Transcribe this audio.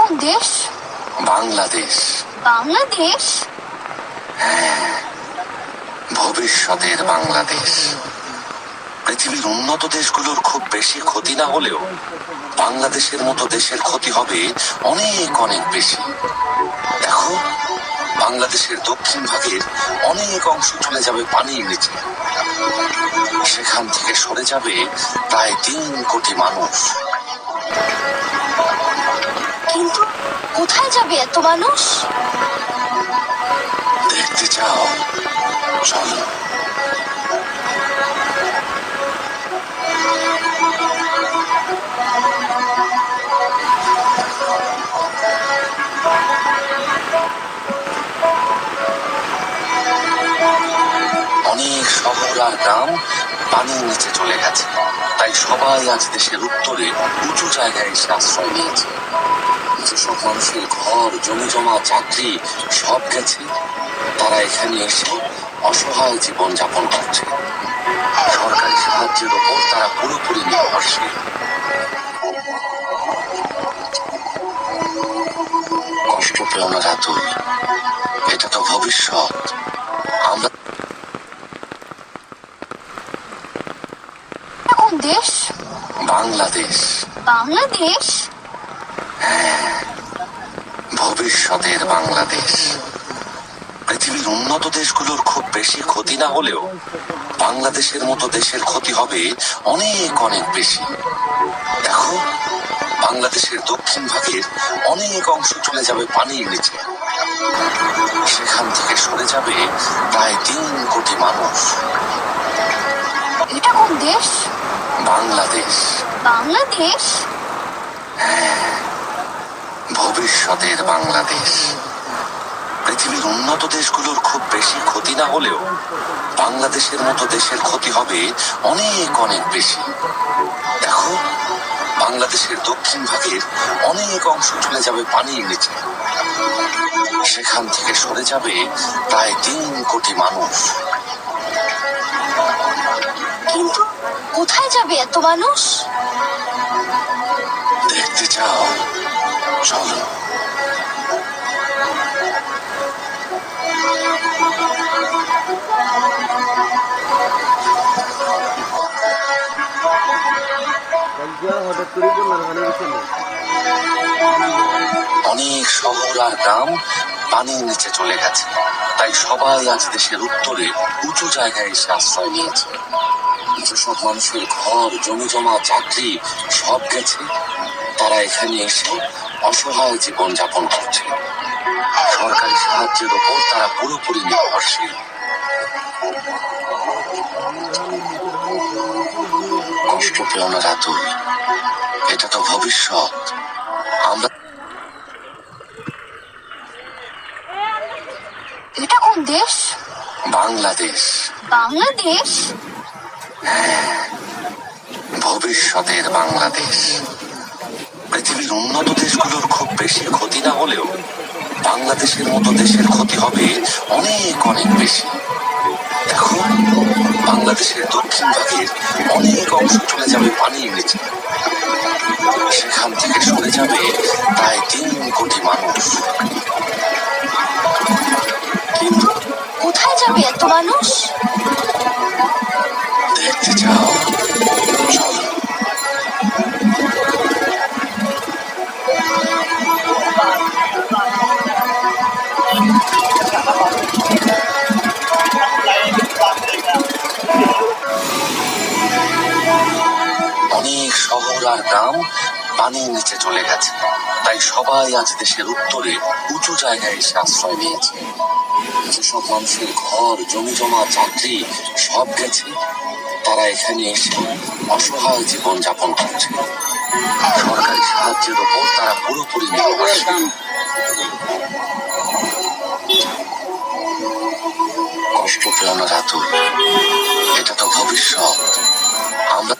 কোন দেশ? বাংলাদেশ। বাংলাদেশ? ভবিষ্যতের বাংলাদেশ। পৃথিবীর উন্নত দেশগুলোর খুব বেশি ক্ষতি না হলেও বাংলাদেশের মতো দেশের ক্ষতি হবে অনেক অনেক বেশি। দেখো, বাংলাদেশের দক্ষিণ ভাগের অনেক অংশ চলে যাবে পানির নিচে। সেখান থেকে সরে যাবে প্রায় 3 কোটি মানুষ। কিন্তু কোথায় যাবে এত মানুষ? দেখতে চাও? চলো। অনেক শহর আর গ্রাম পানির নিচে চলে গেছে, তাই সবাই আজ দেশের উত্তরে উঁচু জায়গায় এসে আশ্রয় নিয়েছে। যেসব মানুষের ঘর, জমি জমা, চাকরি সব গেছে, তারা এখানে এসে অসহায় জীবন যাপন করছে। সরকারি সাহায্যের ওপর তারা পুরোপুরি নির্ভরশীল। কষ্ট পেও না রাতুল, এটা তো ভবিষ্যৎ। আমরা কোন দেশ? বাংলাদেশ। বাংলাদেশ? ভবিষ্যতের বাংলাদেশ। পৃথিবীর উন্নত দেশগুলোর খুব বেশি ক্ষতি না হলেও বাংলাদেশের মতো দেশের ক্ষতি হবে অনেক অনেক বেশি। দেখো, বাংলাদেশের দক্ষিণ ভাগের অনেক অংশ চলে যাবে পানির নিচে। সেখান থেকে সরে যাবে প্রায় 3 কোটি মানুষ। এটা কোন দেশ? বাংলাদেশ। বাংলাদেশ? ভবিষ্যতের বাংলাদেশ। পৃথিবীর উন্নত দেশগুলোর খুব বেশি ক্ষতি না হলেও বাংলাদেশের মতো দেশের ক্ষতি হবে অনেক অনেক বেশি। দেখো, বাংলাদেশের দক্ষিণ ভাগের অনেক অংশ চলে যাবে পানির নিচে। সেখান থেকে সরে যাবে প্রায় 3 কোটি মানুষ। কিন্তু কোথায় যাবে এত মানুষ? দেখতে চাও? চলো। অনেক শহর আর গ্রাম পানির নিচে চলে গেছে, তাই সবাই আজ দেশের উত্তরে উঁচু জায়গায় এসে আশ্রয় নিয়েছে। যেসব মানুষের ঘর, জমি জমা, চাকরি সব গেছে, তারা এখানে এসে অসহায় জীবন যাপন করছে। সরকারি সাহায্যের ওপর তারা পুরোপুরি নির্ভরশীল। কষ্ট পেও না রাতুল, এটা তো ভবিষ্যৎ। আমরা এটা কোন দেশ? বাংলাদেশ। বাংলাদেশ? ভবিষ্যতের বাংলাদেশ। পৃথিবীর উন্নত দেশগুলোর খুব বেশি ক্ষতি না হলেও বাংলাদেশের মতো দেশের ক্ষতি হবে অনেক অনেক বেশি। দেখো, বাংলাদেশের দক্ষিণ ভাগের অনেক অংশ চলে যাবে পানির নিচে। সেখান থেকে সরে যাবে প্রায় 3 কোটি মানুষ। কিন্তু কোথায় যাবে এত মানুষ? দেখতে চাও? চলো। অনেক শহর আর গ্রাম পানির নিচে চলে গেছে, তাই সবাই আজ দেশের উত্তরে উঁচু জায়গায় এসে আশ্রয় নিয়েছে। যেসব মানুষের ঘর, জমি জমা, চাকরি সব গেছে, তারা এখানে এসে অসহায় জীবন যাপন করছে। সরকারি সাহায্যের ওপর তারা পুরোপুরি নির্ভরশীল। কষ্ট পেও না রাতুল, এটা তো ভবিষ্যৎ। আমরা